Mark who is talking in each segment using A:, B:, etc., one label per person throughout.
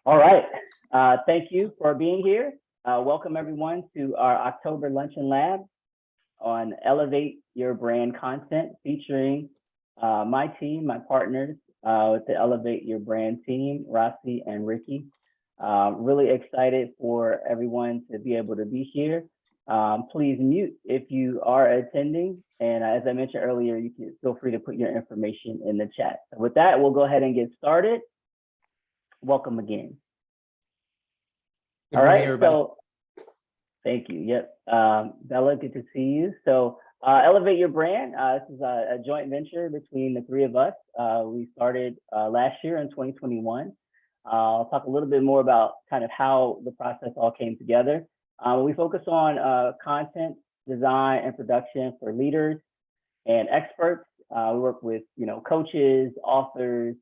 A: All right. Thank you for being here. Welcome everyone to our October Luncheon Lab on Elevate Your Brand content featuring my team, my partners with the Elevate Your Brand team, Rassi and Ricky. Really excited for everyone to be able to be here. Please mute if you are attending. And as I mentioned earlier, you can feel free to put your information in the chat. So with that, we'll go ahead and get started. Welcome again.
B: Good morning, everybody.
A: So thank you. Yep. Bella, good to see you. So Elevate Your Brand. This is a joint venture between the three of us. We started last year in 2021. I'll talk a little bit more about kind of how the process all came together. We focus on content design and production for leaders and experts. We work with coaches, authors,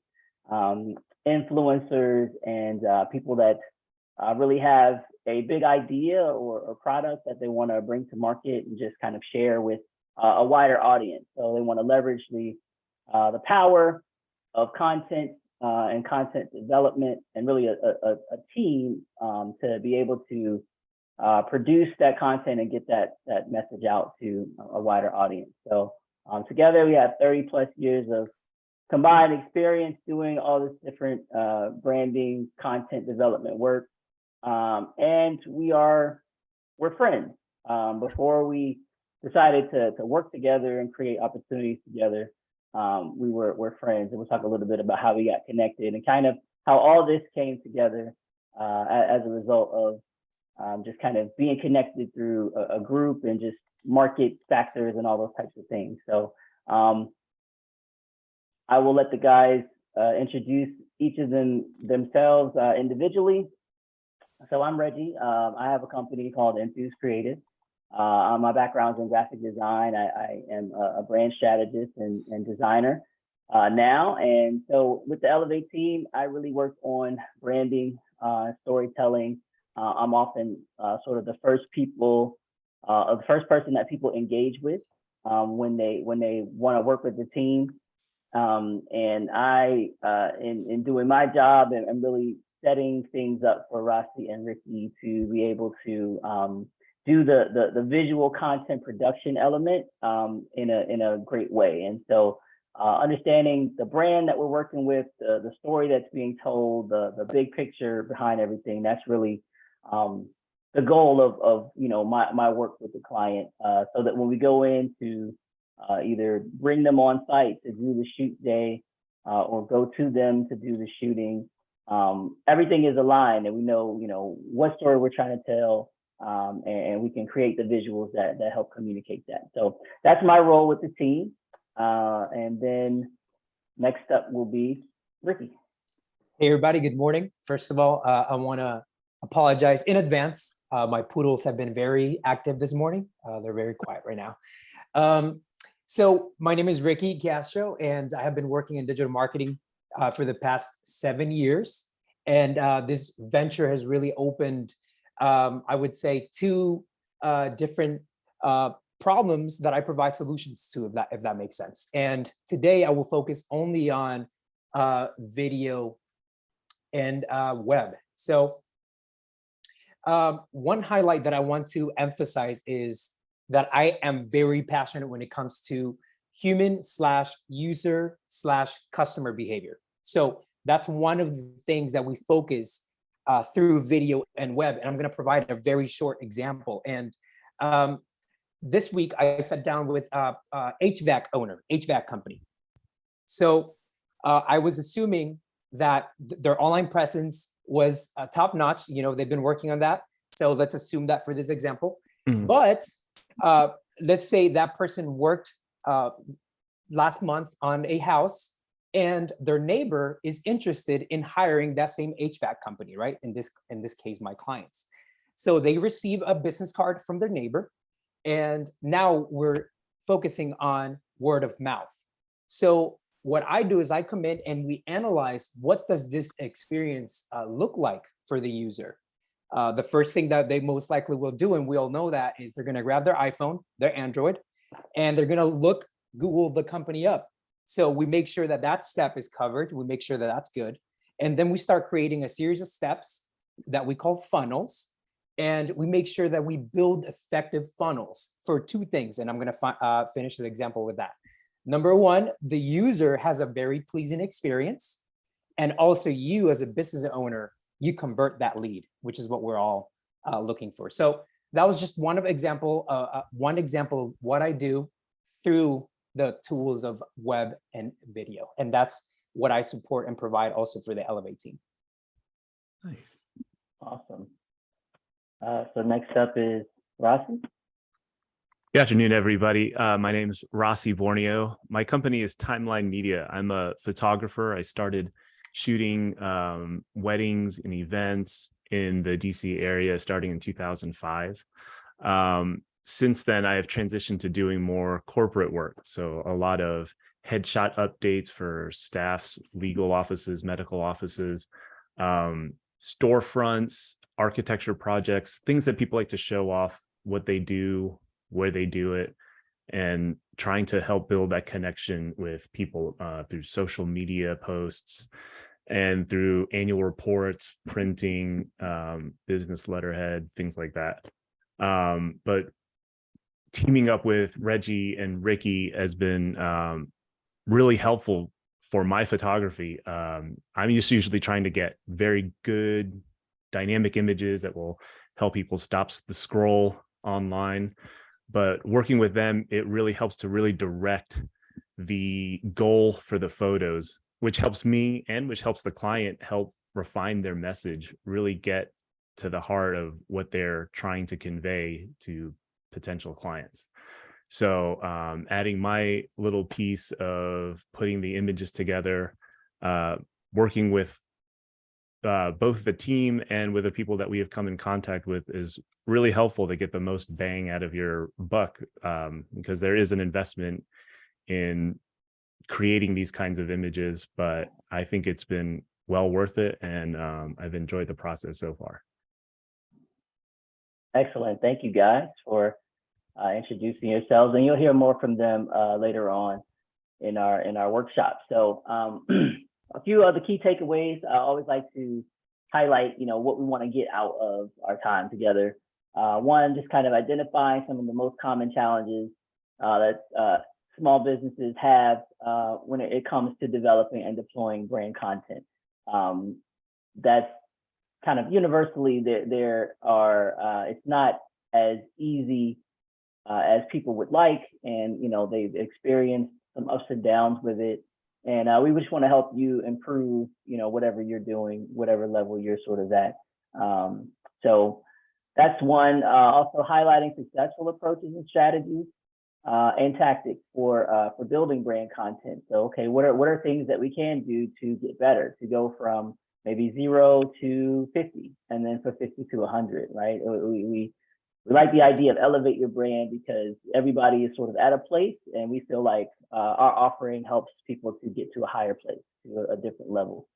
A: influencers, and people that really have a big idea or product that they want to bring to market and just kind of share with a wider audience. So they want to leverage the power of content and content development and really a team to be able to produce that content and get that message out to a wider audience. So together we have 30 plus years of combined experience doing all this different branding, content development work. And we're friends. Before we decided to work together and create opportunities together, we're friends. And we'll talk a little bit about how we got connected and kind of how all this came together as a result of just kind of being connected through a group and just market factors and all those types of things. So I will let the guys introduce each of themselves individually. So I'm Reggie. I have a company called Enthuse Creative. My background is in graphic design. I am a brand strategist and designer now. And so with the Elevate team, I really work on branding, storytelling. I'm often sort of the first person that people engage with when they want to work with the team. And I, in doing my job, and really setting things up for Rassi and Ricky to be able to do the visual content production element in a great way. And so understanding the brand that we're working with, the story that's being told, the big picture behind everything, that's really the goal of my work with the client, so that when we go in to either bring them on site to do the shoot day or go to them to do the shooting, everything is aligned and we know what story we're trying to tell, and we can create the visuals that help communicate that. So that's my role with the team. And then next up will be Ricky.
B: Hey, everybody. Good morning. First of all, I want to apologize in advance. My poodles have been very active this morning. They're very quiet right now. So my name is Ricky Castro, and I have been working in digital marketing for the past 7 years. And this venture has really opened, I would say, two different problems that I provide solutions to, if that makes sense. And today I will focus only on video and web. So one highlight that I want to emphasize is that I am very passionate when it comes to human/user/customer behavior. So that's one of the things that we focus through video and web. And I'm going to provide a very short example. And this week I sat down with HVAC owner, HVAC company. So I was assuming that their online presence was top notch. They've been working on that. So let's assume that for this example. Mm-hmm. But let's say that person worked last month on a house and their neighbor is interested in hiring that same HVAC company, right? In this case, my clients. So they receive a business card from their neighbor, and now we're focusing on word of mouth. So what I do is I come in and we analyze, what does this experience look like for the user? The first thing that they most likely will do, and we all know that, is they're going to grab their iPhone, their Android, and they're going to Google the company up. So we make sure that step is covered. We make sure that that's good. And then we start creating a series of steps that we call funnels. And we make sure that we build effective funnels for two things. And I'm going to finish the example with that. Number one, the user has a very pleasing experience. And also you as a business owner, you convert that lead, which is what we're all looking for. So that was just one example of what I do through the tools of web and video. And that's what I support and provide also for the Elevate team.
C: Nice.
A: Awesome. So next up is Rassi.
C: Good afternoon, everybody. My name is Rassi Borneo. My company is Timeline Media. I'm a photographer. I started shooting weddings and events in the DC area starting in 2005. Since then, I have transitioned to doing more corporate work. So a lot of headshot updates for staffs, legal offices, medical offices, storefronts, architecture projects, things that people like to show off what they do, where they do it, and trying to help build that connection with people through social media posts and through annual reports, printing, business letterhead, things like that. But teaming up with Reggie and Ricky has been really helpful for my photography. I'm just usually trying to get very good dynamic images that will help people stop the scroll online. But working with them, it really helps to really direct the goal for the photos, which helps me and which helps the client help refine their message, really get to the heart of what they're trying to convey to potential clients. So adding my little piece of putting the images together, working with both the team and with the people that we have come in contact with is really helpful to get the most bang out of your buck, because there is an investment in creating these kinds of images, but I think it's been well worth it, and I've enjoyed the process so far.
A: Excellent. Thank you guys for introducing yourselves, and you'll hear more from them later on in our workshop. So a few of the key takeaways. I always like to highlight, what we want to get out of our time together. One, just kind of identifying some of the most common challenges that small businesses have when it comes to developing and deploying brand content. That's kind of universally there are it's not as easy as people would like, and they've experienced some ups and downs with it, and we just want to help you improve whatever you're doing, whatever level you're sort of at. So that's one. Also highlighting successful approaches and strategies and tactics for building brand content. So okay, what are things that we can do to get better, to go from maybe 0 to 50, and then from 50 to 100, right? We like the idea of elevate your brand because everybody is sort of at a place, and we feel like our offering helps people to get to a higher place, to a different level,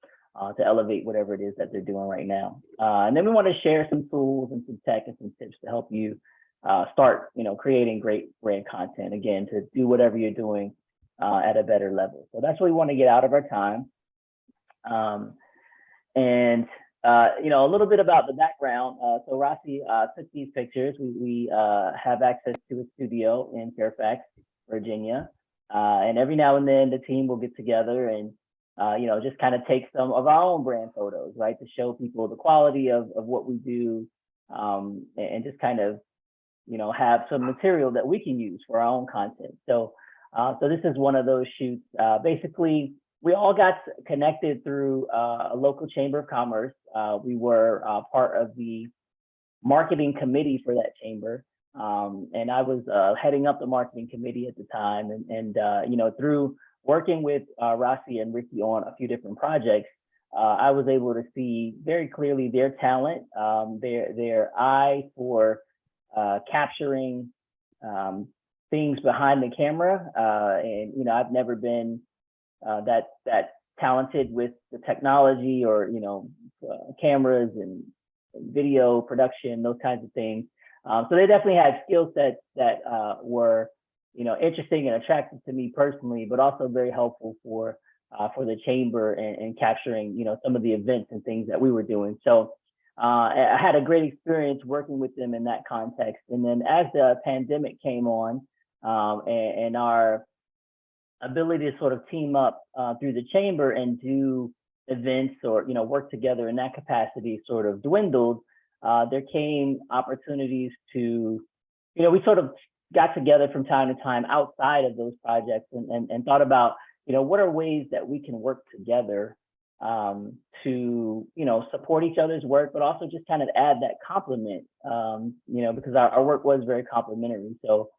A: to elevate whatever it is that they're doing right now. And then we want to share some tools and some tech and some tips to help you start, creating great brand content, again, to do whatever you're doing at a better level. So that's what we want to get out of our time. And a little bit about the background. So Rassi took these pictures. We have access to a studio in Fairfax, Virginia. And every now and then the team will get together and, just kind of take some of our own brand photos, right? To show people the quality of what we do, and just kind of, have some material that we can use for our own content. So this is one of those shoots. Basically, we all got connected through a local chamber of commerce. We were part of the marketing committee for that chamber. And I was heading up the marketing committee at the time. And through working with Rassi and Ricky on a few different projects, I was able to see very clearly their talent, their eye for capturing things behind the camera. And, I've never been that talented with the technology or cameras and video production, those kinds of things. So they definitely had skill sets that were interesting and attractive to me personally, but also very helpful for for the chamber and capturing, some of the events and things that we were doing. So I had a great experience working with them in that context. And then as the pandemic came on, and our ability to sort of team up through the chamber and do events or work together in that capacity sort of dwindled, there came opportunities to, we sort of got together from time to time outside of those projects and thought about, what are ways that we can work together to, support each other's work, but also just kind of add that complement, because our work was very complementary. So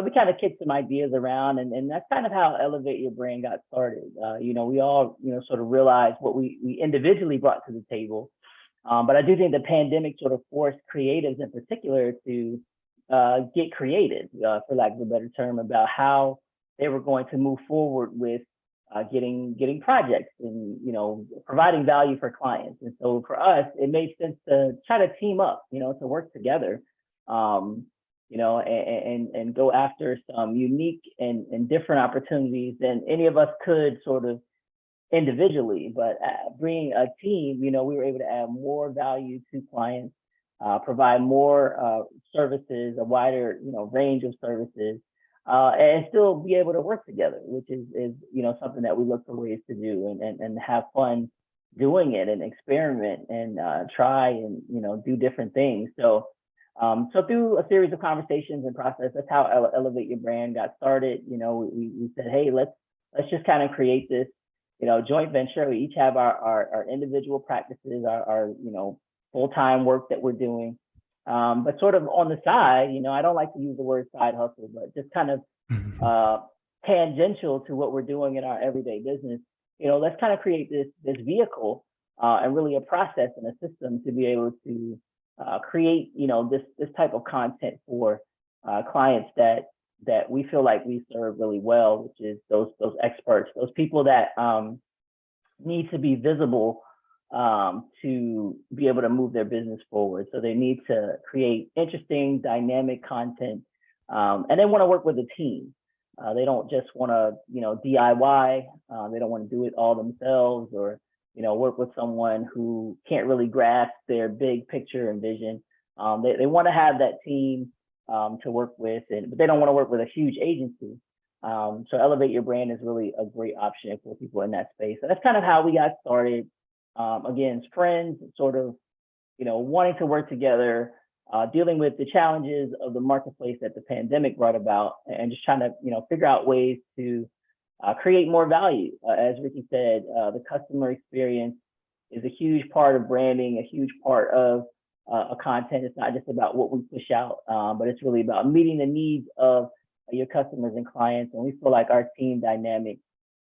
A: we kind of kicked some ideas around, and that's kind of how Elevate Your Brand got started. We all, sort of realized what we individually brought to the table. But I do think the pandemic sort of forced creatives in particular to get creative, for lack of a better term, about how they were going to move forward with getting projects and, providing value for clients. And so for us, it made sense to try to team up, to work together. And go after some unique and different opportunities than any of us could sort of individually. But bringing a team, we were able to add more value to clients, provide more services, a wider, range of services, and still be able to work together, which is something that we look for ways to do and have fun doing it and experiment and try and, do different things. So through a series of conversations and process, that's how Elevate Your Brand got started. We said, hey, let's just kind of create this, joint venture. We each have our individual practices, our full-time work that we're doing. But sort of on the side, I don't like to use the word side hustle, but just kind of tangential to what we're doing in our everyday business. Let's kind of create this vehicle and really a process and a system to be able to create, this type of content for clients that we feel like we serve really well, which is those experts, those people that need to be visible to be able to move their business forward. So they need to create interesting, dynamic content, and they want to work with a team. They don't just want to, DIY. They don't want to do it all themselves or work with someone who can't really grasp their big picture and vision. They want to have that team to work with, but they don't want to work with a huge agency. So Elevate Your Brand is really a great option for people in that space. So that's kind of how we got started. Again, as friends, sort of, wanting to work together, dealing with the challenges of the marketplace that the pandemic brought about, and just trying to, figure out ways to create more value. As Ricky said, the customer experience is a huge part of branding, a huge part of a content. It's not just about what we push out, but it's really about meeting the needs of your customers and clients. And we feel like our team dynamic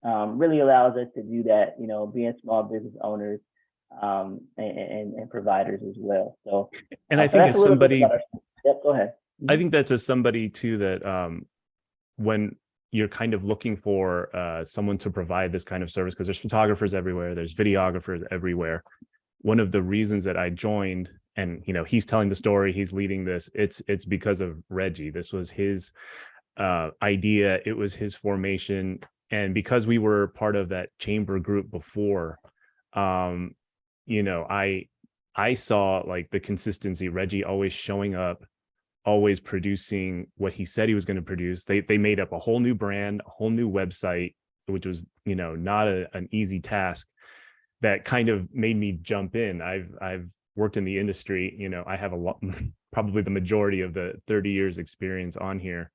A: really allows us to do that, being small business owners and providers as well. So,
C: and I think as somebody,
A: yep, go ahead.
C: I think that's as somebody too that when you're kind of looking for someone to provide this kind of service, because there's photographers everywhere, there's videographers everywhere. One of the reasons that I joined, and he's telling the story, he's leading this, it's because of Reggie. This was his idea, it was his formation, and because we were part of that chamber group before, I saw like the consistency, Reggie always showing up, always producing what he said he was going to produce. They made up a whole new brand, a whole new website, which was, not an easy task. That kind of made me jump in. I've worked in the industry, I have a lot, probably the majority of the 30 years experience on here.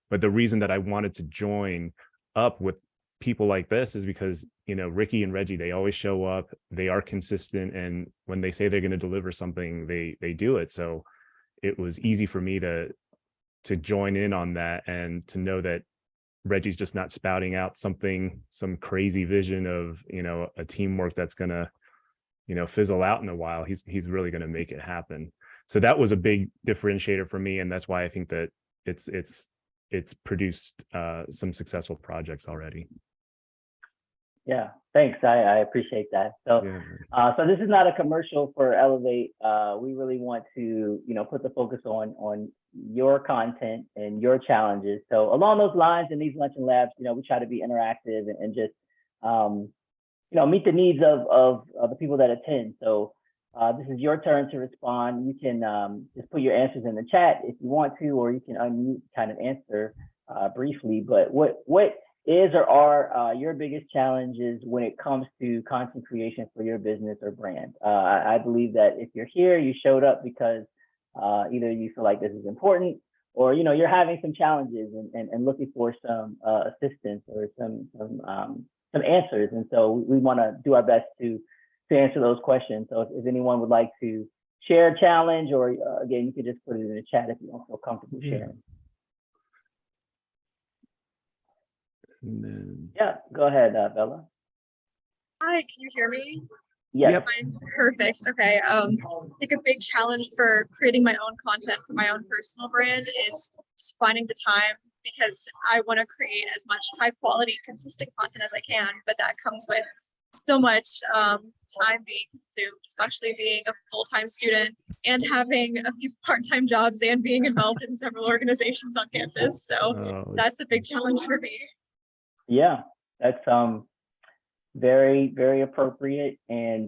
C: But the reason that I wanted to join up with people like this is because, Ricky and Reggie, they always show up, they are consistent. And when they say they're going to deliver something, they do it. So it was easy for me to join in on that and to know that Reggie's just not spouting out some crazy vision of, a teamwork that's going to, fizzle out in a while. He's really going to make it happen. So that was a big differentiator for me. And that's why I think that it's produced some successful projects already.
A: Yeah, thanks. I appreciate that. So, so this is not a commercial for Elevate. We really want to, put the focus on your content and your challenges. So along those lines, in these luncheon labs, we try to be interactive and just meet the needs of the people that attend. So this is your turn to respond. You can just put your answers in the chat if you want to, or you can unmute, kind of answer briefly. But what is or are your biggest challenges when it comes to content creation for your business or brand? I believe that if you're here, you showed up because either you feel like this is important, or you're having some challenges and looking for some assistance or some answers. And so we want to do our best to answer those questions. So if anyone would like to share a challenge, or again, you could just put it in the chat if you don't feel comfortable sharing.
C: And then,
A: Yeah, go ahead, Bella.
D: Hi, can you hear me?
A: Yes.
C: Yep.
D: Fine. Perfect. Okay. I think a big challenge for creating my own content for my own personal brand is just finding the time, because I want to create as much high quality, consistent content as I can, but that comes with so much time being consumed, especially being a full-time student and having a few part-time jobs and being involved in several organizations on campus. So that's a big challenge for me.
A: Yeah, that's very, very appropriate and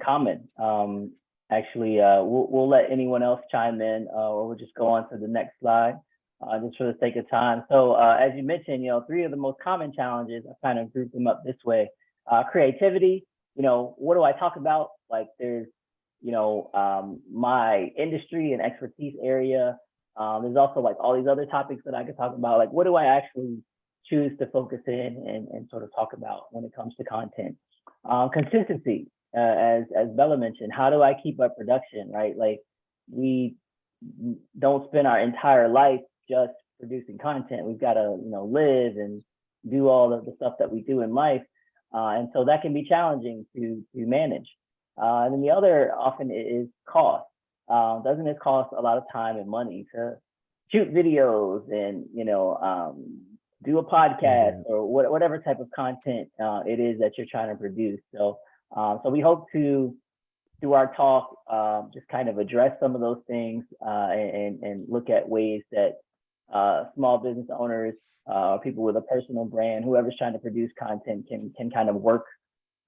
A: common. Actually, we'll let anyone else chime in, or we'll just go on to the next slide, just for the sake of time. So as you mentioned, 3 of the most common challenges, I kind of grouped them up this way. Creativity, what do I talk about? Like there's, my industry and expertise area. There's also like all these other topics that I could talk about. Like, what do I actually choose to focus in and sort of talk about when it comes to content? Consistency, as Bella mentioned, how do I keep up production, right? Like we don't spend our entire life just producing content. We've got to, live and do all of the stuff that we do in life. And so that can be challenging to manage. And then the other often is cost. Doesn't it cost a lot of time and money to shoot videos and, do a podcast or whatever type of content it is that you're trying to produce? So we hope to, through our talk, just kind of address some of those things and look at ways that small business owners, people with a personal brand, whoever's trying to produce content can kind of work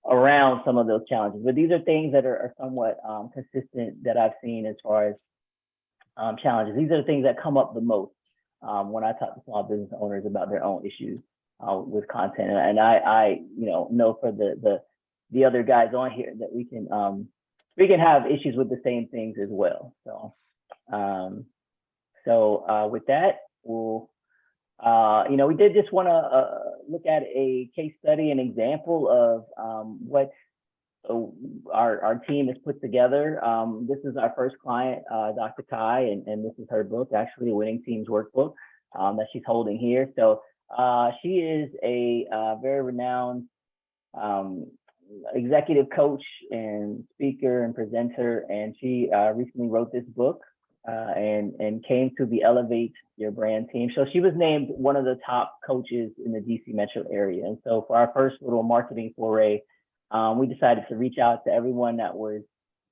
A: around some of those challenges. But these are things that are somewhat consistent that I've seen as far as challenges. These are the things that come up the most when I talk to small business owners about their own issues with content. And I know for the other guys on here that we can have issues with the same things as well. So with that, we'll we did just want to look at a case study, an example of what our team has put together. This is our first client, Dr. Kai, and this is her book, actually, a Winning Teams Workbook that she's holding here. So she is a very renowned executive coach and speaker and presenter, and she recently wrote this book and came to the Elevate Your Brand team. So she was named one of the top coaches in the DC metro area. And so for our first little marketing foray, we decided to reach out to everyone that was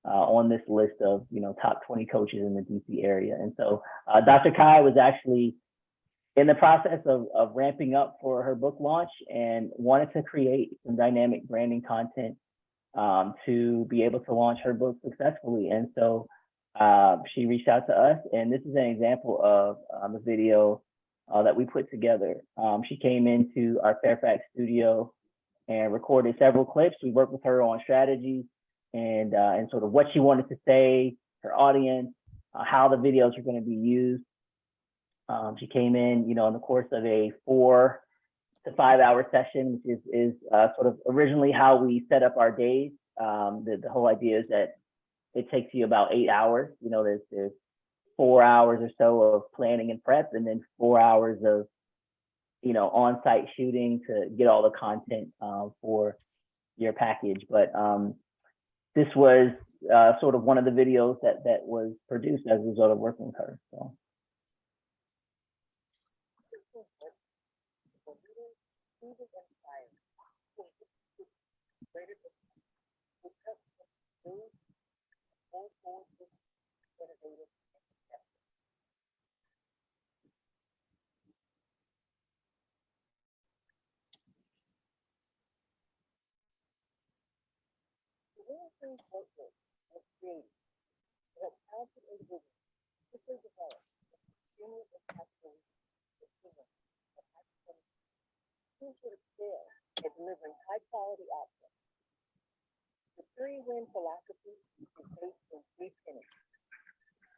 A: on this list of top 20 coaches in the DC area. And so Dr. Kai was actually in the process of ramping up for her book launch and wanted to create some dynamic branding content to be able to launch her book successfully. And so she reached out to us, and this is an example of the video that we put together. She came into our Fairfax studio and recorded several clips. We worked with her on strategy and sort of what she wanted to say, her audience, how the videos are going to be used. She came in, in the course of a 4 to 5 hour session, which is sort of originally how we set up our days. The whole idea is that it takes you about 8 hours. There's 4 hours or so of planning and prep, and then 4 hours of on-site shooting to get all the content for your package. But this was sort of one of the videos that was produced as a result of working with her. So.
E: teams work with and create to help talented individuals quickly develop extremely impactful achievements of high performance teams would excel at delivering high quality outcomes. The 3-win philosophy is based on 3 tenets.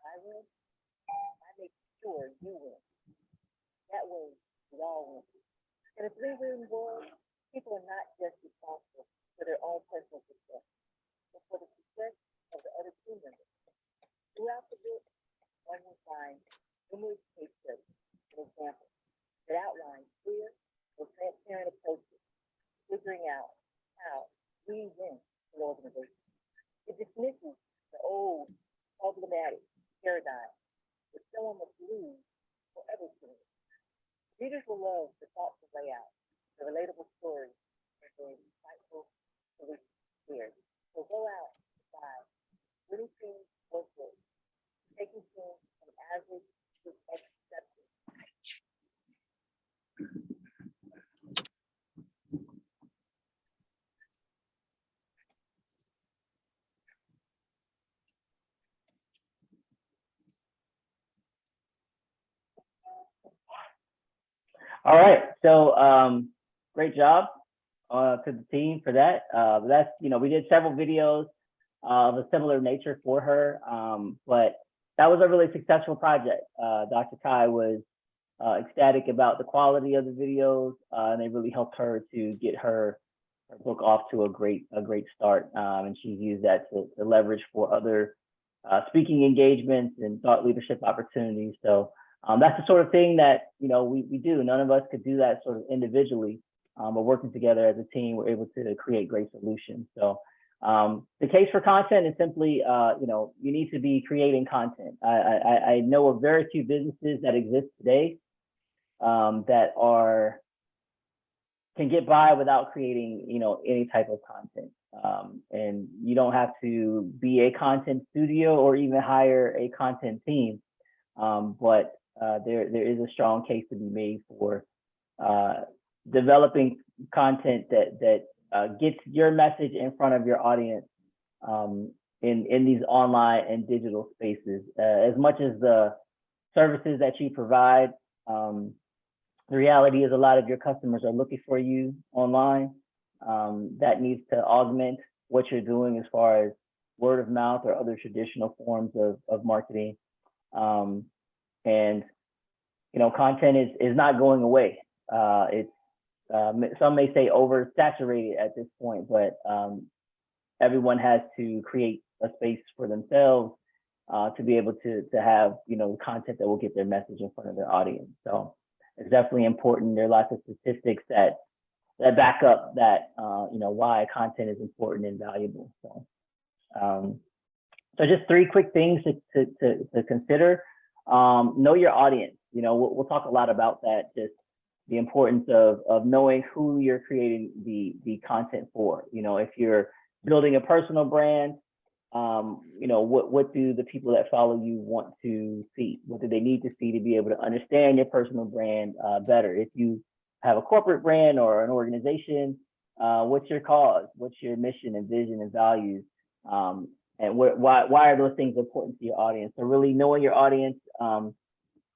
E: I win, I make sure you win. That way, we all win. In a 3-win world, people are not just responsible for their own personal success, but for the success of the other team members. Throughout the book, one will find numerous case studies and examples that outline clear and transparent approaches to figuring out how we win the organization. It dismisses the old problematic paradigm that someone must lose for others to win. Readers will love the thoughtful layout, the relatable stories, and the insightful solutions here. So go out and find winning teams work with, taking teams from average to exceptional.
A: All right, so great job to the team for that. That's, we did several videos of a similar nature for her, but that was a really successful project. Dr. Kai was ecstatic about the quality of the videos, and they really helped her to get her book off to a great start. And she's used that to leverage for other speaking engagements and thought leadership opportunities. So that's the sort of thing that we do. None of us could do that sort of individually, but working together as a team, we're able to create great solutions. So the case for content is simply, you need to be creating content. I know of very few businesses that exist today that can get by without creating, any type of content. And you don't have to be a content studio or even hire a content team, but there is a strong case to be made for developing content that gets your message in front of your audience in these online and digital spaces. As much as the services that you provide, the reality is a lot of your customers are looking for you online. That needs to augment what you're doing as far as word of mouth or other traditional forms of marketing. And content is not going away. It's some may say oversaturated at this point, but everyone has to create a space for themselves to be able to have content that will get their message in front of their audience. So it's definitely important. There are lots of statistics that back up that why content is important and valuable. So just 3 quick things to consider. Know your audience. We'll talk a lot about that. Just the importance of knowing who you're creating the content for. If you're building a personal brand, what do the people that follow you want to see? What do they need to see to be able to understand your personal brand better? If you have a corporate brand or an organization, what's your cause? What's your mission and vision and values? And why are those things important to your audience? So really knowing your audience,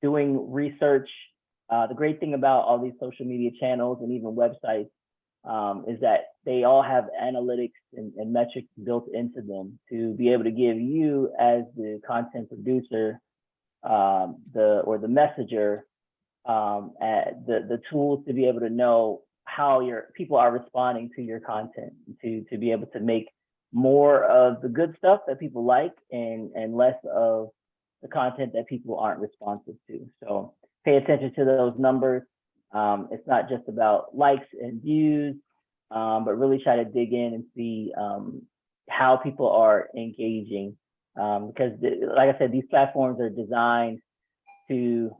A: doing research. The great thing about all these social media channels and even websites is that they all have analytics and metrics built into them to be able to give you as the content producer or the messenger the tools to be able to know how your people are responding to your content, to be able to make more of the good stuff that people like and less of the content that people aren't responsive to. So pay attention to those numbers. It's not just about likes and views, but really try to dig in and see how people are engaging. Because like I said, these platforms are designed to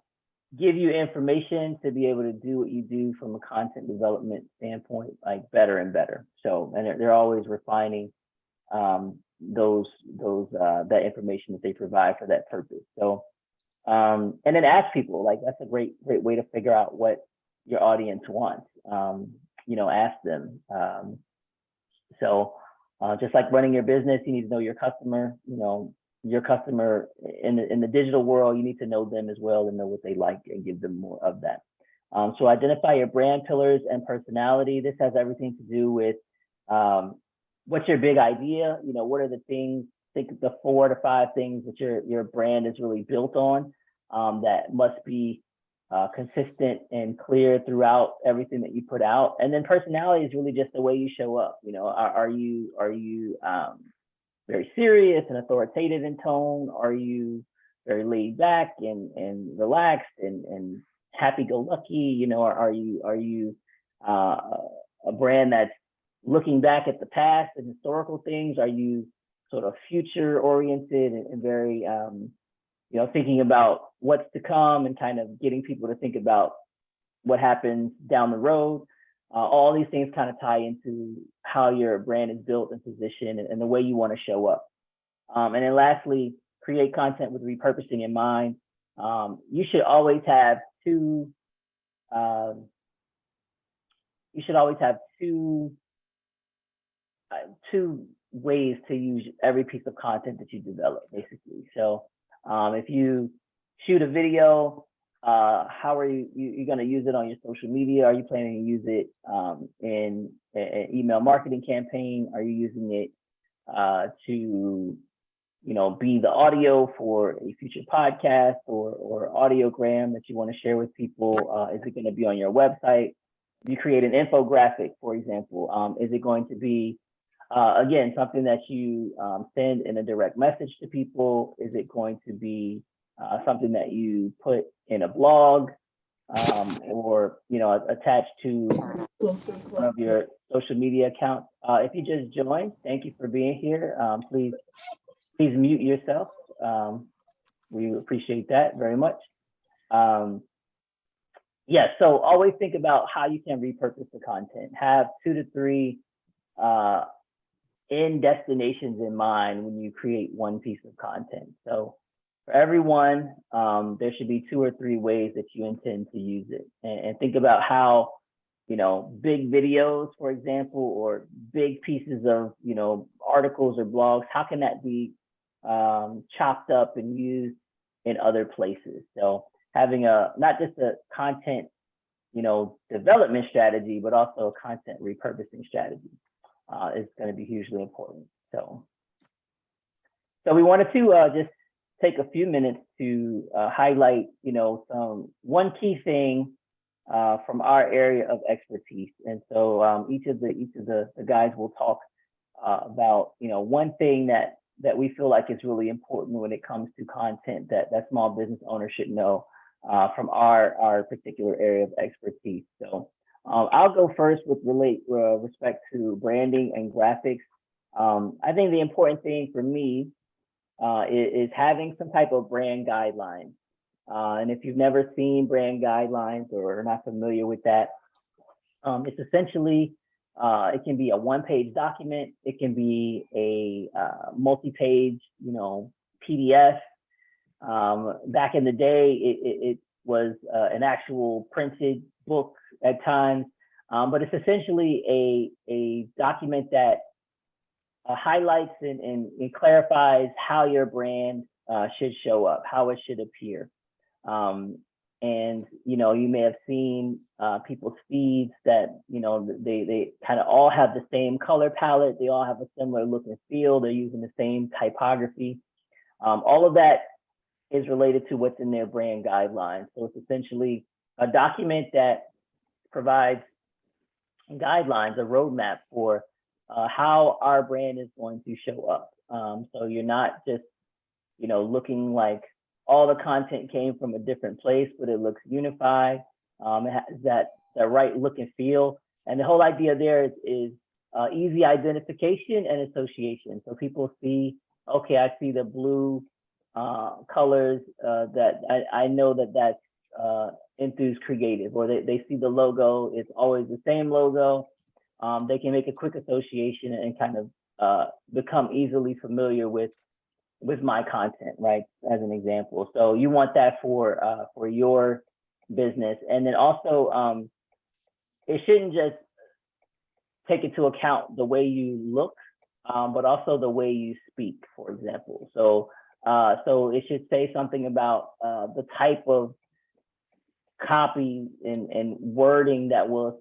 A: give you information to be able to do what you do from a content development standpoint, like better and better. So, and they're always refining that information that they provide for that purpose. So, and then ask people, like that's a great way to figure out what your audience wants. Ask them. So Just like running your business, you need to know your customer. Your customer in the digital world, you need to know them as well and know what they like and give them more of that. So identify your brand pillars and personality. This has everything to do with what's your big idea? What are the things, think the 4 to 5 things that your brand is really built on, that must be consistent and clear throughout everything that you put out. And then personality is really just the way you show up. Are you very serious and authoritative in tone? Are you very laid back and relaxed and happy-go-lucky? Are you a brand that's looking back at the past and historical things? Are you sort of future-oriented and very thinking about what's to come and kind of getting people to think about what happens down the road? All these things kind of tie into how your brand is built and positioned and the way you want to show up. And then lastly, create content with repurposing in mind. You should always have two ways to use every piece of content that you develop, basically. So if you shoot a video, how are you going to use it on your social media? Are you planning to use it in an email marketing campaign? Are you using it to be the audio for a future podcast or audiogram that you want to share with people? Is it going to be on your website? If you create an infographic, for example, is it going to be again something that you send in a direct message to people? Is it going to be something that you put in a blog or attached to one of your social media accounts? If you just joined, thank you for being here. Please mute yourself. We appreciate that very much. Yeah, so always think about how you can repurpose the content. Have 2 to 3 end destinations in mind when you create one piece of content. So for everyone, there should be 2 or 3 ways that you intend to use it. And think about how, big videos, for example, or big pieces of, articles or blogs, how can that be chopped up and used in other places? So having not just a content, development strategy, but also a content repurposing strategy is going to be hugely important. So we wanted to just take a few minutes to highlight, one key thing from our area of expertise. And so each of the guys will talk about, one thing that we feel like is really important when it comes to content that small business owners should know from our particular area of expertise. So I'll go first with respect to branding and graphics. I think the important thing for me is having some type of brand guidelines. And if you've never seen brand guidelines or are not familiar with that, it's essentially, it can be a 1-page document. It can be a multi-page, PDF. Back in the day, it was an actual printed book at times, but it's essentially a document that highlights and clarifies how your brand should show up, how it should appear. And you may have seen people's feeds that they kind of all have the same color palette, they all have a similar look and feel, they're using the same typography. All of that is related to what's in their brand guidelines. So it's essentially a document that provides guidelines, a roadmap for how our brand is going to show up. So you're not just looking like all the content came from a different place, but it looks unified. It has that right look and feel. And the whole idea there is easy identification and association. So people see, okay, I see the blue colors that I know that's Enthuse Creative, or they see the logo, it's always the same logo. They can make a quick association and kind of become easily familiar with my content, right? As an example. So you want that for your business. And then also, it shouldn't just take into account the way you look, but also the way you speak, for example. So so it should say something about the type of copy and wording that will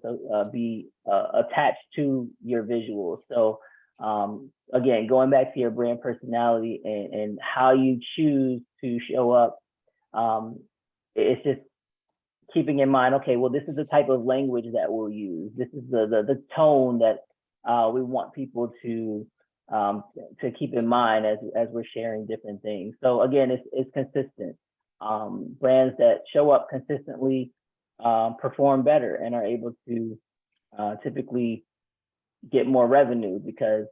A: be attached to your visuals. So again, going back to your brand personality and how you choose to show up, it's just keeping in mind, okay, well, this is the type of language that we'll use. This is the tone that we want people to keep in mind as we're sharing different things. So again, it's consistent. Brands that show up consistently perform better and are able to typically get more revenue because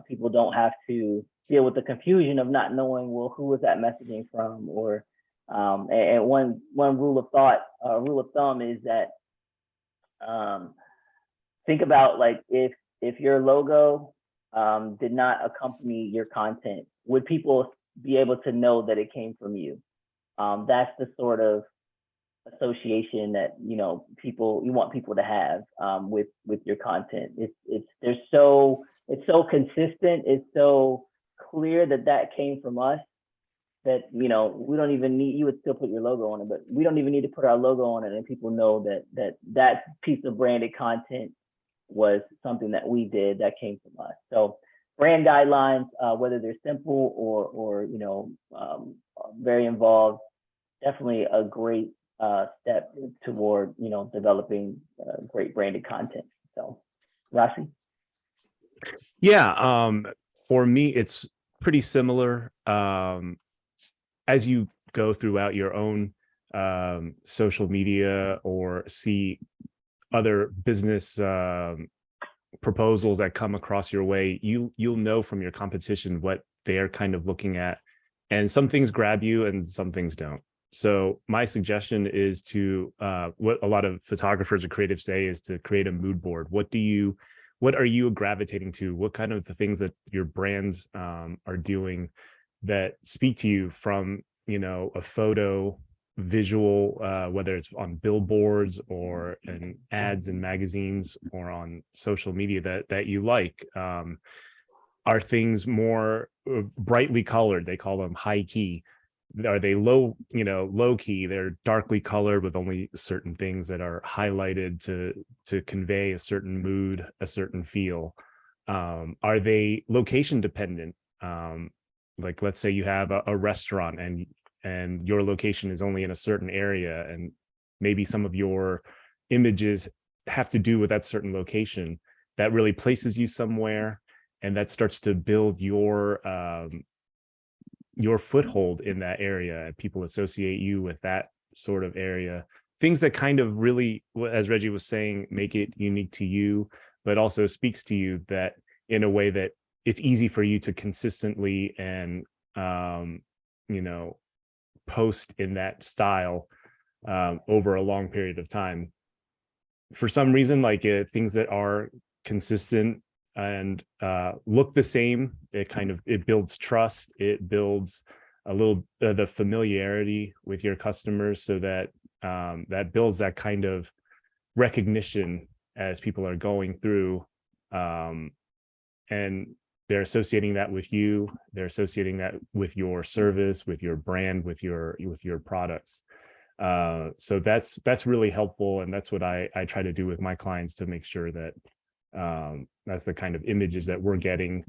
A: people don't have to deal with the confusion of not knowing, well, who was that messaging from? Or and one rule of thumb is that think about, like, if your logo did not accompany your content, would people be able to know that it came from you? That's the sort of association that you want people to have with your content. It's so consistent. It's so clear that came from us that we don't even need. You would still put your logo on it, but we don't even need to put our logo on it, and people know that piece of branded content was something that we did that came from us. So brand guidelines, whether they're simple or very involved, definitely a great step toward developing great branded content. So Rassi?
C: Yeah, for me it's pretty similar. As you go throughout your own social media or see other business proposals that come across your way, you'll know from your competition what they're kind of looking at, and some things grab you and some things don't. So my suggestion is to what a lot of photographers or creatives say is to create a mood board. What are you gravitating to? What kind of the things that your brands are doing that speak to you from a photo, visual, whether it's on billboards or in ads in magazines or on social media that you like? Are things more brightly colored? They call them high key. Are they low key? They're darkly colored with only certain things that are highlighted to convey a certain mood, a certain feel. Are they location dependent? Like, let's say you have a restaurant and your location is only in a certain area, and maybe some of your images have to do with that certain location. That really places you somewhere, and that starts to build your foothold in that area, and people associate you with that sort of area. Things that kind of really, as Reggie was saying, make it unique to you, but also speaks to you that in a way that it's easy for you to consistently and post in that style over a long period of time. For some reason, like things that are consistent and look the same, it builds trust. It builds a little the familiarity with your customers, so that that builds that kind of recognition as people are going through, and they're associating that with you. They're associating that with your service, with your brand, with your products. So that's really helpful, and that's what I try to do with my clients to make sure that that's the kind of images that we're getting.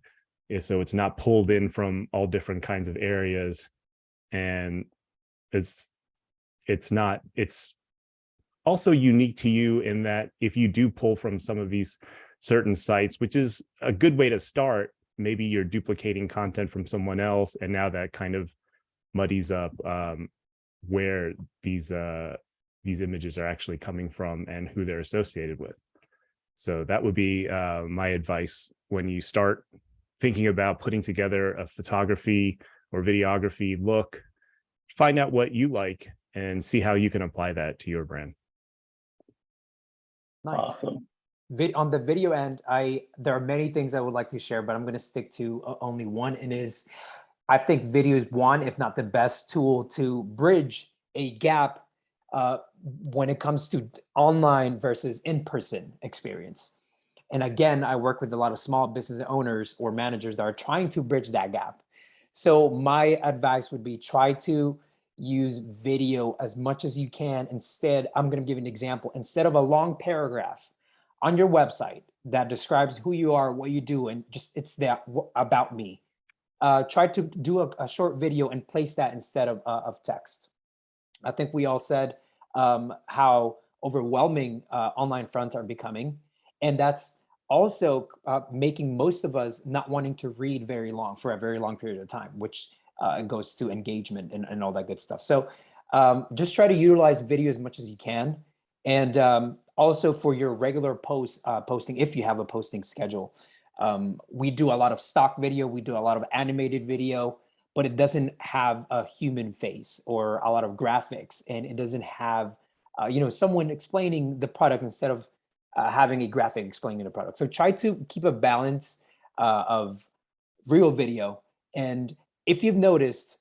C: So it's not pulled in from all different kinds of areas, and it's also unique to you in that if you do pull from some of these certain sites, which is a good way to start, maybe you're duplicating content from someone else, and now that kind of muddies up where these images are actually coming from and who they're associated with. So that would be my advice when you start thinking about putting together a photography or videography look. Find out what you like and see how you can apply that to your brand.
B: Nice.
A: Awesome.
B: On the video end, there are many things I would like to share, but I'm going to stick to only one. And is, I think video is one, if not the best tool to bridge a gap when it comes to online versus in-person experience. And again, I work with a lot of small business owners or managers that are trying to bridge that gap. So my advice would be try to use video as much as you can. Instead, I'm going to give you an example. Instead of a long paragraph on your website that describes who you are, what you do, and just it's that about me, try to do a short video and place that instead of text. I think we all said how overwhelming online fronts are becoming. And that's also making most of us not wanting to read very long for a very long period of time, which goes to engagement and all that good stuff. So just try to utilize video as much as you can. And also for your regular posting, if you have a posting schedule, we do a lot of stock video, we do a lot of animated video, but it doesn't have a human face or a lot of graphics, and it doesn't have someone explaining the product instead of having a graphic explaining the product. So try to keep a balance of real video. And if you've noticed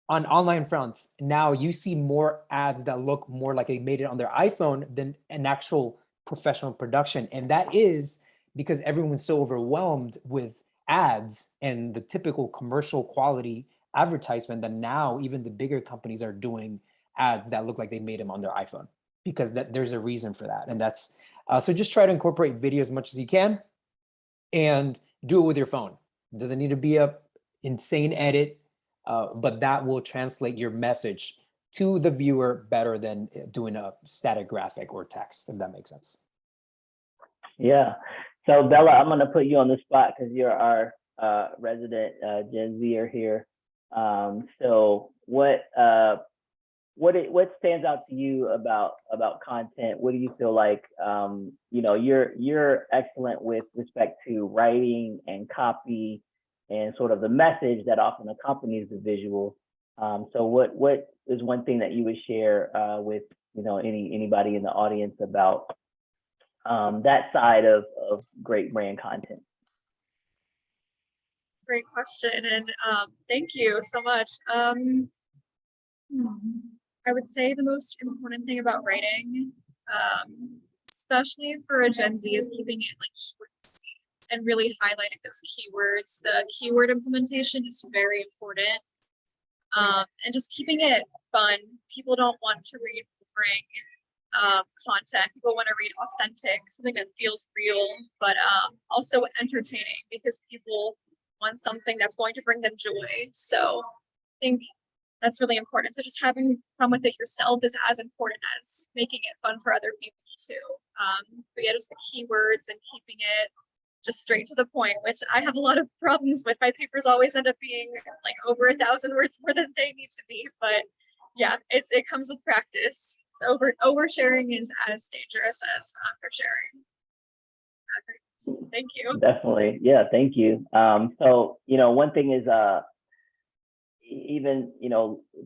B: on online fronts, now you see more ads that look more like they made it on their iPhone than an actual professional production. And that is because everyone's so overwhelmed with ads and the typical commercial quality advertisement that now even the bigger companies are doing ads that look like they made them on their iPhone, because there's a reason for that. And that's so just try to incorporate video as much as you can and do it with your phone. It doesn't need to be a insane edit, but that will translate your message to the viewer better than doing a static graphic or text, if that makes sense.
A: Yeah. So Bella, I'm going to put you on the spot because you're our resident Gen Zer here. So what stands out to you about content? What do you feel like you're excellent with respect to writing and copy and sort of the message that often accompanies the visual. So what is one thing that you would share with anybody in the audience about that side of great brand content?
D: Great question, and thank you so much. I would say the most important thing about writing, especially for a Gen Z, is keeping it like short and sweet and really highlighting those keywords. The keyword implementation is very important, and just keeping it fun. People don't want to read boring content. People want to read authentic, something that feels real, but also entertaining, because people want something that's going to bring them joy. So I think that's really important. So just having fun with it yourself is as important as making it fun for other people too. But yeah, just the keywords and keeping it just straight to the point, which I have a lot of problems with. My papers always end up being like over 1,000 words more than they need to be. But yeah, it comes with practice. So oversharing is as dangerous as undersharing. Thank you.
A: Definitely. Yeah, thank you. So, one thing is even,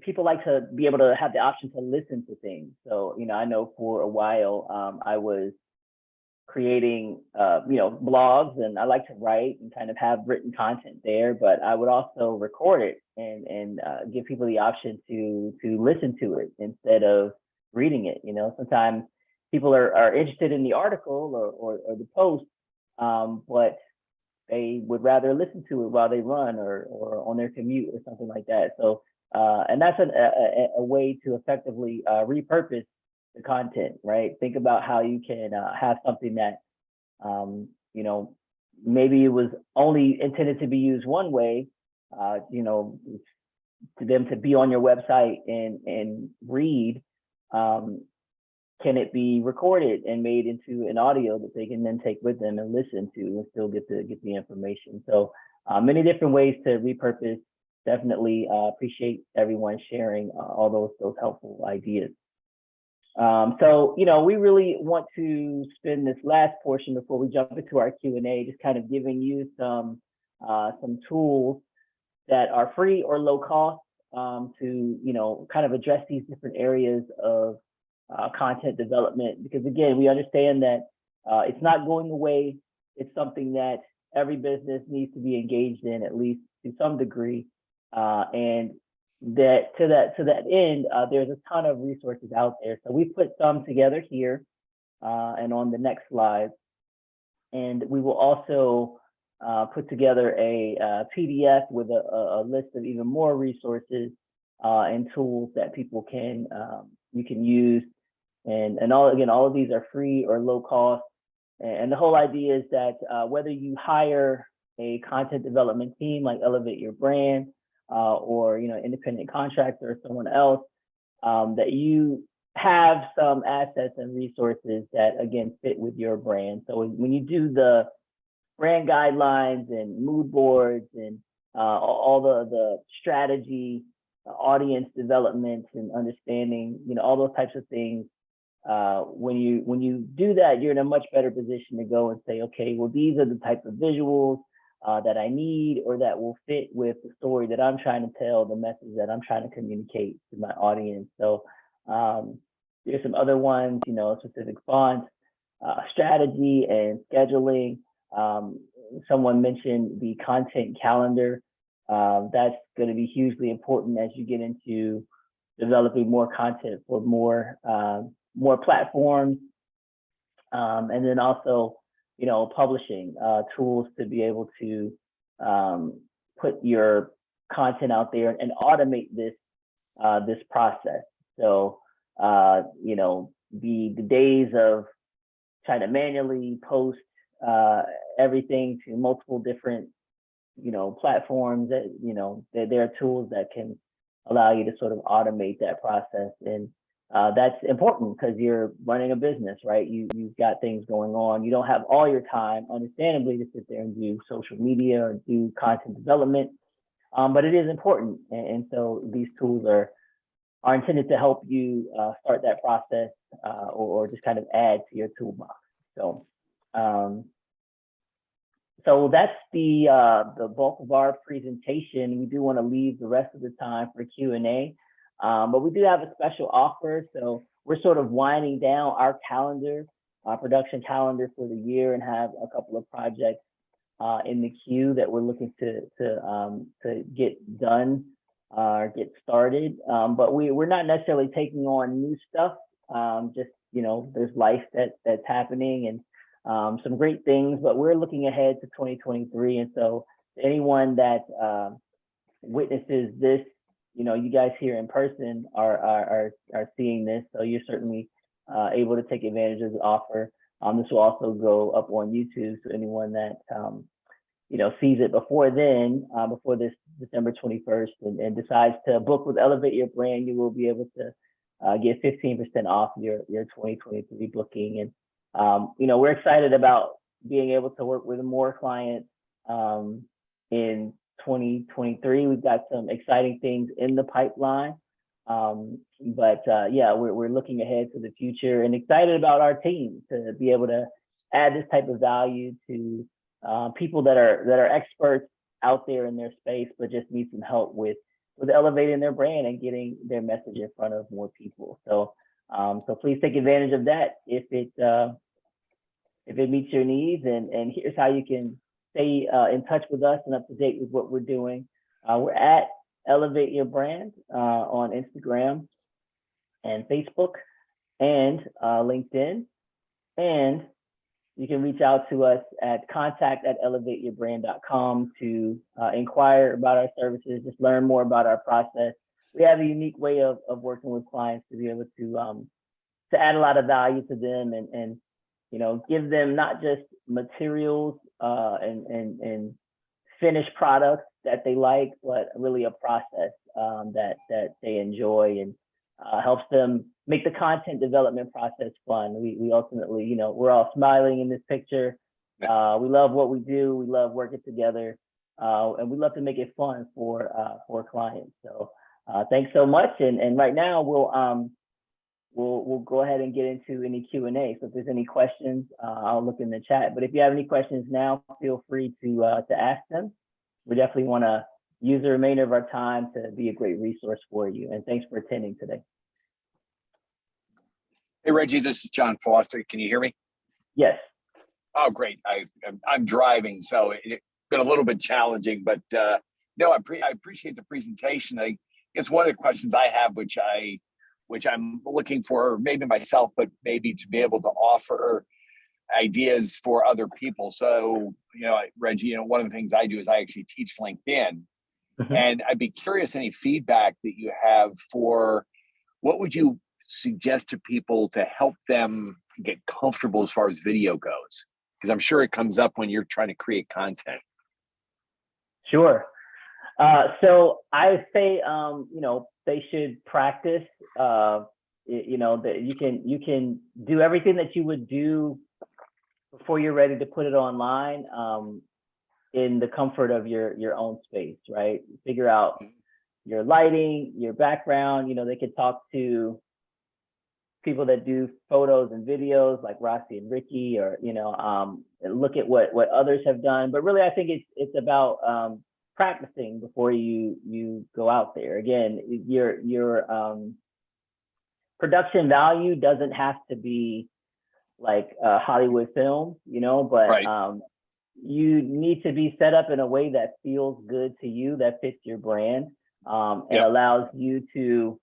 A: people like to be able to have the option to listen to things. So, I know for a while I was creating, blogs, and I like to write and kind of have written content there, but I would also record it and give people the option to listen to it instead of reading it. Sometimes people are interested in the article or the post, but they would rather listen to it while they run or on their commute or something like that. So, and that's a way to effectively repurpose the content, right? Think about how you can have something that, maybe it was only intended to be used one way, to them to be on your website and read. Can it be recorded and made into an audio that they can then take with them and listen to and still get the information? So many different ways to repurpose. Definitely appreciate everyone sharing all those helpful ideas. So, we really want to spend this last portion before we jump into our Q&A, just kind of giving you some tools that are free or low cost to, kind of address these different areas of content development, because again, we understand that it's not going away. It's something that every business needs to be engaged in, at least to some degree. And that to that end, there's a ton of resources out there. So we put some together here, and on the next slide. And we will also put together a PDF with a list of even more resources and tools that people can you can use. And all of these are free or low cost. And the whole idea is that whether you hire a content development team like Elevate Your Brand or independent contractor or someone else, that you have some assets and resources that again fit with your brand. So when you do the brand guidelines and mood boards and all the strategy, audience development and understanding, all those types of things, when you do that, you're in a much better position to go and say, okay, well, these are the types of visuals that I need or that will fit with the story that I'm trying to tell, the message that I'm trying to communicate to my audience. So there's some other ones, specific fonts, strategy and scheduling. Someone mentioned the content calendar. That's going to be hugely important as you get into developing more content for more platforms, and then also, publishing tools to be able to put your content out there and automate this process. So, the days of trying to manually post everything to multiple different, platforms that, there are tools that can allow you to sort of automate that process. And that's important because you're running a business, right? You've got things going on. You don't have all your time, understandably, to sit there and do social media or do content development, but it is important. And so these tools are intended to help you start that process or just kind of add to your toolbox. So that's the bulk of our presentation. We do want to leave the rest of the time for Q&A, but we do have a special offer. So we're sort of winding down our calendar, our production calendar for the year, and have a couple of projects in the queue that we're looking to get done or get started. But we're not necessarily taking on new stuff. Just there's life that's happening and some great things, but we're looking ahead to 2023. And so anyone that witnesses this, you guys here in person are seeing this, so you're certainly able to take advantage of the offer. This will also go up on YouTube, so anyone that sees it before then, before this December 21st, and decides to book with Elevate Your Brand, you will be able to get 15% off your 2023 booking. And we're excited about being able to work with more clients in 2023. We've got some exciting things in the pipeline. But we're looking ahead to the future and excited about our team to be able to add this type of value to people that are experts out there in their space, but just need some help with elevating their brand and getting their message in front of more people. So please take advantage of that if it meets your needs. And here's how you can stay in touch with us and up to date with what we're doing. We're at Elevate Your Brand on Instagram and Facebook and LinkedIn. And you can reach out to us at contact@elevateyourbrand.com to inquire about our services, just learn more about our process. We have a unique way of working with clients to be able to add a lot of value to them and give them not just materials and finished products that they like, but really a process that they enjoy and helps them make the content development process fun. We ultimately, we're all smiling in this picture. We love what we do. We love working together, and we love to make it fun for clients. So thanks so much. And right now we'll go ahead and get into any Q&A. So if there's any questions, I'll look in the chat. But if you have any questions now, feel free to ask them. We definitely want to use the remainder of our time to be a great resource for you. And thanks for attending today.
F: Hey, Reggie, this is John Foster. Can you hear me?
A: Yes.
F: Oh, great. I'm driving, so it's been a little bit challenging, but no, I appreciate the presentation. I guess one of the questions I have, which I'm looking for maybe myself, but maybe to be able to offer ideas for other people. So, Reggie, one of the things I do is I actually teach LinkedIn.
A: Mhm.
F: And I'd be curious any feedback that you have for what would you suggest to people to help them get comfortable as far as video goes? Because I'm sure it comes up when you're trying to create content.
A: Sure. So I say, they should practice. That you can do everything that you would do before you're ready to put it online, in the comfort of your own space, right? Figure out your lighting, your background. They could talk to people that do photos and videos like Rassi and Ricky, or look at what others have done. But really, I think it's about practicing before you go out there. Again, your production value doesn't have to be like a Hollywood film, but
F: Right.
A: You need to be set up in a way that feels good to you, that fits your brand, and
F: Yep.
A: allows you to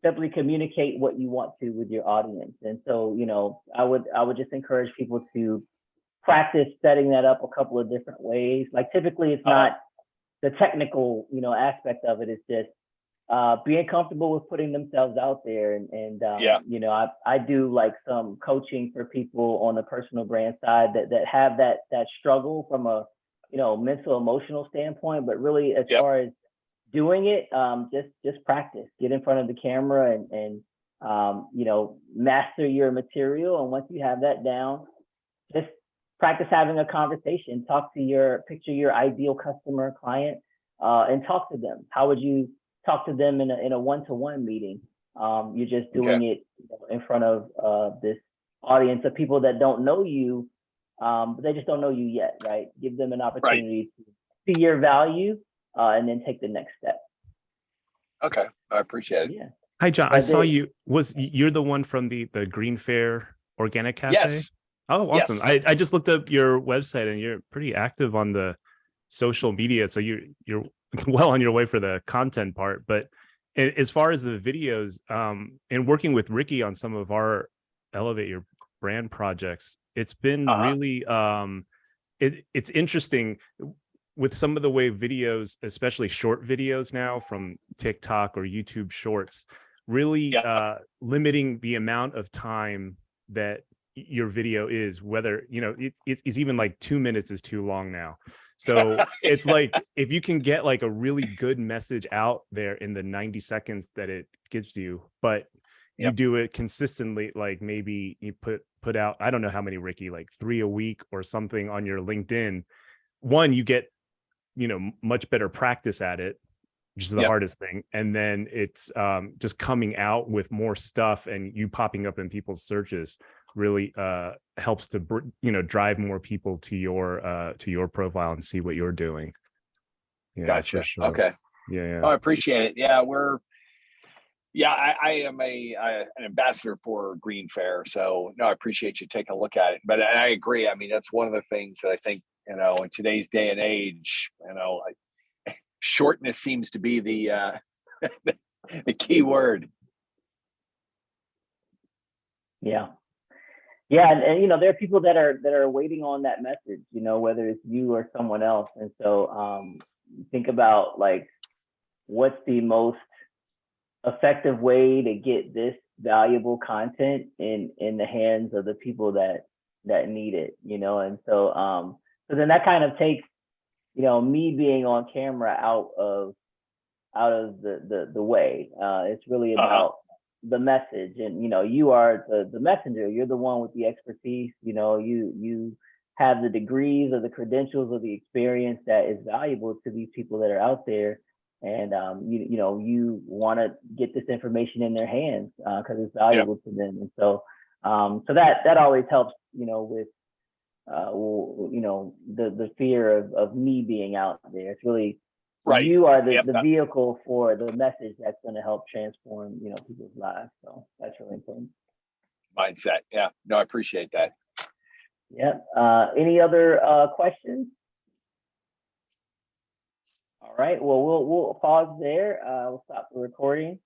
A: simply communicate what you want to with your audience. And so, I would just encourage people to practice setting that up a couple of different ways. Like typically it's not the technical, aspect of it. It's just being comfortable with putting themselves out there. And
F: Yeah.
A: I do like some coaching for people on the personal brand side that have that struggle from a, mental, emotional standpoint. But really, as
F: Yep.
A: far as doing it, just practice, get in front of the camera and master your material. And once you have that down, just practice having a conversation, picture your ideal customer, client, and talk to them. How would you talk to them in a one-to-one meeting? You're just doing it in front of this audience of people that don't know you, but they just don't know you yet, right? Give them an opportunity to see your value, and then take the next step.
F: Okay, I appreciate it.
A: Yeah.
C: Hi, John. I saw you. You're the one from the Green Fair Organic Cafe?
F: Yes.
C: Oh, awesome.
F: Yes.
C: I just looked up your website, and you're pretty active on the social media. So you're well on your way for the content part. But as far as the videos, and working with Ricky on some of our Elevate Your Brand projects, it's been really it's interesting with some of the way videos, especially short videos now from TikTok or YouTube Shorts, really limiting the amount of time that your video is, whether, it's even like 2 minutes is too long now. So it's like, if you can get like a really good message out there in the 90 seconds that it gives you, but you do it consistently, like maybe you put out, I don't know how many, Ricky, like 3 a week or something on your LinkedIn, one, you get much better practice at it, which is the hardest thing. And then it's just coming out with more stuff, and you popping up in people's searches really helps to drive more people to your profile and see what you're doing.
F: Gotcha.
C: For sure.
F: Okay.
C: Yeah.
F: Oh, I appreciate it. Yeah, I am an ambassador for Green Fair, so no, I appreciate you taking a look at it. But I agree. I mean, that's one of the things that I think, in today's day and age, shortness seems to be the the key word.
A: Yeah. And there are people that are waiting on that message, whether it's you or someone else. And so think about like, what's the most effective way to get this valuable content in the hands of the people that need it, and so then that kind of takes me being on camera out of the way. It's really about the message, and you are the messenger. You're the one with the expertise. You have the degrees or the credentials or the experience that is valuable to these people that are out there, and you want to get this information in their hands because it's valuable to them. And so that always helps, with the fear of me being out there. It's really you are the vehicle for the message that's going to help transform people's lives. So that's really important.
F: Mindset. Yeah. No, I appreciate that.
A: Yeah. Any other questions? All right. Well, we'll pause there. We'll stop the recording.